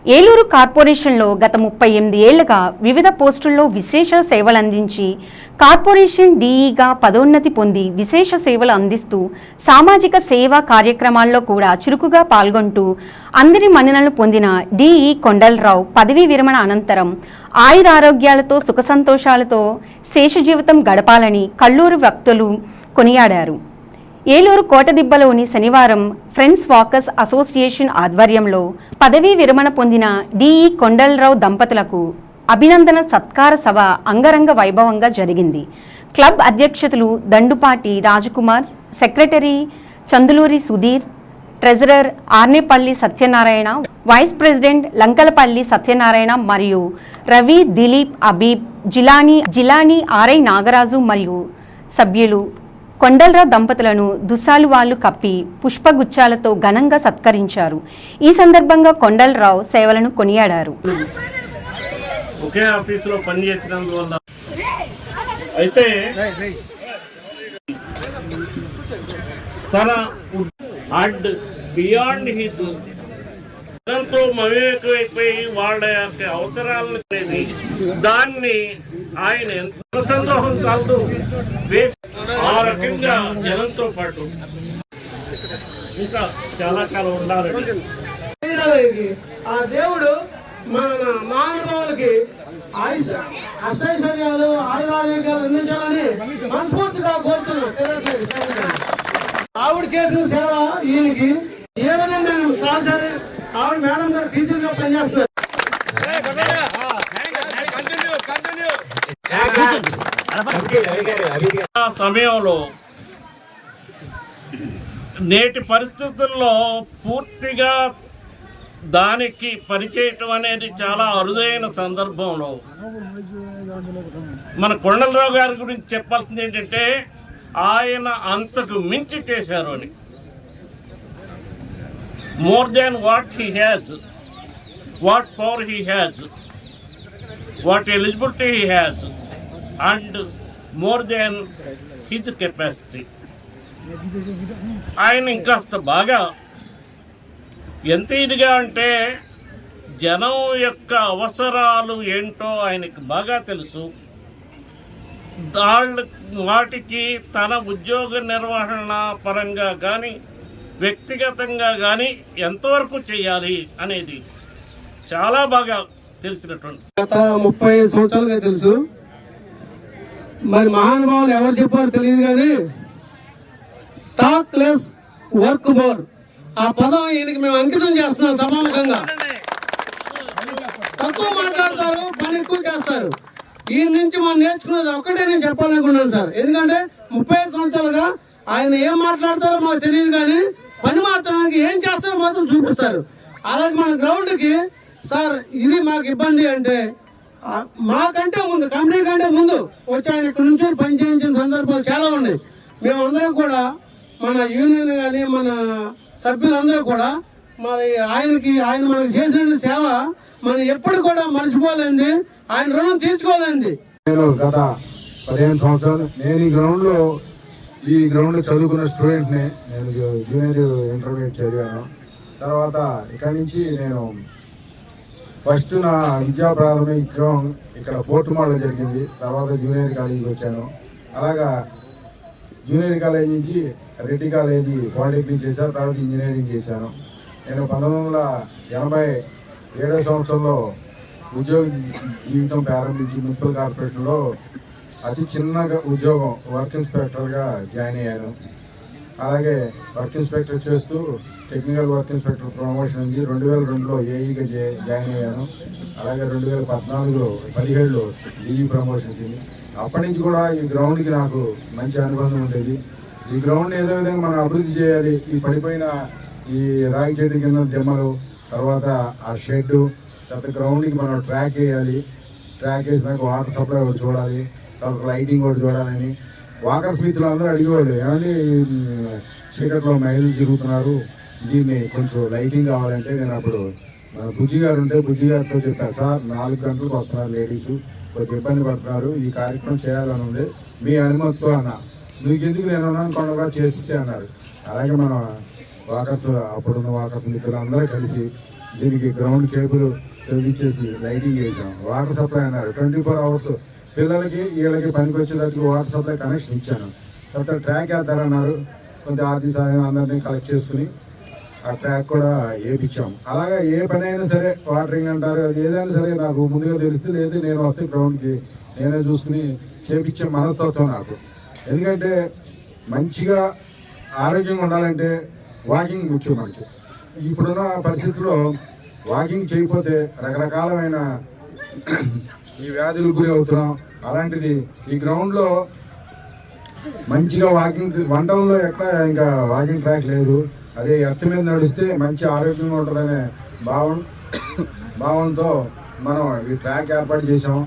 ఏలూరు కార్పొరేషన్లో గత 38 ఏళ్లుగా వివిధ పోస్టుల్లో విశేష సేవలందించి కార్పొరేషన్ డీఈగా పదోన్నతి పొంది విశేష సేవలు అందిస్తూ సామాజిక సేవా కార్యక్రమాల్లో కూడా చురుకుగా పాల్గొంటూ అందరి మన్ననలు పొందిన డీఈ కొండలరావు పదవీ విరమణ అనంతరం ఆయురారోగ్యాలతో సుఖ సంతోషాలతో శేష జీవితం గడపాలని కల్లూరు వ్యక్తులు కొనియాడారు. ఏలూరు కోటదిబ్బలోని శనివారం ఫ్రెండ్స్ వాకర్స్ అసోసియేషన్ ఆధ్వర్యంలో పదవీ విరమణ పొందిన డీఈ కొండలరావు దంపతులకు అభినందన సత్కార సభ అంగరంగ వైభవంగా జరిగింది. క్లబ్ అధ్యక్షులు Dandupati Rajakumar, secretary Chanduluri Sudheer, treasurer Arnepalli Satyanarayana, vice president Lankalapalli Satyanarayana మరియు రవి, దిలీప్, అబీబ్, జిలానీ ఆర్ఐ నాగరాజు మరియు సభ్యులు కొండలరావు దంపతులను దుస్సాలువాళ్లు కప్పి పుష్పగుచ్చాలతో ఘనంగా సత్కరించారు. ఈ సందర్భంగా కొండలరావు సేవలను కొనియాడారు. ఒకే ఆఫీసులో పనిచేసినందువల్ల అయితే తన అండ్ బియాండ్ హిజ్ ఎంతో మమేకమైపోయి వాళ్ళ యొక్క అవసరాలని దాన్ని ఆయన ఎంత సంతోషం కాదు ఆ రకంగా జనంతో పాటు ఇంకా చాలా కాలం ఉండాలని ఆ దేవుడు మన మానవులకి అశైశ్వర్యాలు ఆయురారోగ్యాలు అందించాలని మనస్ఫూర్తిగా కోరుతున్నాను. ఆవిడ చేసిన సేవ ఈయనకి ఏ విధంగా సహచరి ఆవిడ మేడం గారు టీచర్గా పనిచేస్తున్నారు. ఆ సమయంలో నేటి పరిస్థితుల్లో పూర్తిగా దానికి పనిచేయటం అనేది చాలా అరుదైన సందర్భంలో మన కొండలరావు గారి గురించి చెప్పాల్సింది ఏంటంటే ఆయన అంతకు మించి చేశారు అని. More than what he has, watt power he has, what eligibility he has and more than his capacity. ఆయన ఇంకాస్త బాగా ఎంత ఇదిగా అంటే జనం యొక్క అవసరాలు ఏంటో ఆయనకి బాగా తెలుసు. వాటికి తన ఉద్యోగ నిర్వహణ పరంగా కానీ వ్యక్తిగతంగా కానీ ఎంతవరకు చేయాలి అనేది చాలా బాగా తెలిసినటువంటి గత 35 సంవత్సరాలుగా తెలుసు. మరి మహానుభావులు ఎవరు చెప్పారో తెలియదు కానీ టాక్ లెస్ వర్క్ మోర్ ఆ పదం ఈయనకి మేము అంకితం చేస్తున్నాం. సమాముఖంగా తక్కువ మాట్లాడతారు, పని ఎక్కువ చేస్తారు. ఈ నుంచి మనం నేర్చుకునేది ఒక్కటే నేను చెప్పాలనుకున్నాను సార్. ఎందుకంటే 35 సంవత్సరాలుగా ఆయన ఏం మాట్లాడతారో మాకు తెలియదు కానీ పని మాత్రానికి ఏం చేస్తారో మాత్రం చూపిస్తారు. అలాగే మన గ్రౌండ్కి సార్ ఇది మాకు ఇబ్బంది అంటే మాకంటే ముందు కంపెనీ కంటే ముందు వచ్చి ఆయన ఇక్కడ నుంచి పని చేయించిన సందర్భాలు చాలా ఉన్నాయి. మేమందరం కూడా మన యూనియన్ కానీ మన సభ్యులందరూ కూడా మరి ఆయన మనకు చేసిన సేవ మనం ఎప్పుడు కూడా మర్చిపోలేంది, ఆయన రుణం తీర్చుకోలేంది. నేను గత 15 సంవత్సరాలు నేను ఈ గ్రౌండ్ చదువుకున్న స్టూడెంట్ని. నేను జూనియర్ ఇంటర్మీడియట్ చదివాను. తర్వాత ఇక్కడి నుంచి నేను ఫస్ట్ నా విద్యా ప్రాథమికం ఇక్కడ ఫోర్ట్ మాల్లో జరిగింది. తర్వాత జూనియర్ కాలేజీకి వచ్చాను. అలాగా జూనియర్ కాలేజీ నుంచి రెడ్డి కాలేజీ పాలిటెక్నిక్ చేశాను. తర్వాత ఇంజనీరింగ్ చేశాను. నేను 1987 సంవత్సరంలో ఉద్యోగ జీవితం ప్రారంభించి మున్సిపల్ కార్పొరేషన్లో అతి చిన్నగా ఉద్యోగం వర్క్ ఇన్స్పెక్టర్గా జాయిన్ అయ్యాను. అలాగే వర్క్ ఇన్స్పెక్టర్ చేస్తూ టెక్నికల్ వర్క్ ఇన్స్పెక్టర్ ప్రమోషన్ ఉంది. 2002లో ఏఈగా జాయిన్ అయ్యాను. అలాగే 2017లో డిఈ ప్రమోషన్ వచ్చింది. అప్పటి నుంచి కూడా ఈ గ్రౌండ్కి నాకు మంచి అనుబంధం ఉండేది. ఈ గ్రౌండ్ ఏదో విధంగా మనం అభివృద్ధి చేయాలి. ఈ పడిపోయిన ఈ రాగి చెట్టు కింద దెమ్మలు, తర్వాత ఆ షెడ్, తర్వాత గ్రౌండ్కి మనం ట్రాక్ వేయాలి. ట్రాక్ వేసినాక వాటర్ సప్లై ఒకటి చూడాలి, తర్వాత లైటింగ్ ఒకటి చూడాలని వాకర్స్ మిత్రులు అందరూ అడిగేవాళ్ళు. ఏమంటే చీకట్లో మహిళలు తిరుగుతున్నారు, దీన్ని కొంచెం లైటింగ్ కావాలంటే నేను అప్పుడు బుజ్జి గారు ఉంటే బుజ్జి గారితో చెప్పాను, సార్ 4 గంటలకు వస్తున్నారు లేడీస్, కొద్దిగా ఇబ్బంది పడుతున్నారు, ఈ కార్యక్రమం చేయాలని ఉంది, మీ అనుమతితో అన్న. మీకు ఎందుకు నేను ఉన్నాను కొండగా చేసేసి అన్నారు. అలాగే మన వాకర్స్ అప్పుడున్న వాకర్స్ మిత్రులు అందరూ కలిసి దీనికి గ్రౌండ్ కేబుల్ తొలగించేసి లైటింగ్ వేసాం. వాటర్ సప్లై అన్నారు 24 అవర్స్ పిల్లలకి వీళ్ళకి పనికి వచ్చేదానికి వాటర్ సప్లై కనెక్షన్ ఇచ్చాను. తర్వాత ట్రాక్ వేద్దారన్నారు, కొంచెం ఆర్థిక సాయం అందరినీ కలెక్ట్ చేసుకుని ఆ ట్రాక్ కూడా వేయించాం. అలాగా ఏ పని అయినా సరే వాటరింగ్ అంటారు, అది ఏదైనా సరే నాకు ముందుగా తెలిస్తే, లేదు నేను వస్తే గ్రౌండ్కి నేనే చూసుకుని చేపించే మనస్తత్వం నాకు. ఎందుకంటే మంచిగా ఆరోగ్యంగా ఉండాలంటే వాకింగ్ ముఖ్యం మనకి. ఇప్పుడున్న పరిస్థితుల్లో వాకింగ్ చేయకపోతే రకరకాలమైన ఈ వ్యాధులకు గురి అవుతున్నాం. అలాంటిది ఈ గ్రౌండ్లో మంచిగా వాకింగ్, వన్ టౌన్లో ఎక్కడ ఇంకా వాకింగ్ ట్రాక్ లేదు. అదే ఎర్త్ మీద నడిస్తే మంచి ఆరోగ్యంగా ఉంటుందనే భావంతో మనం ఈ ట్రాక్ ఏర్పాటు చేసాం.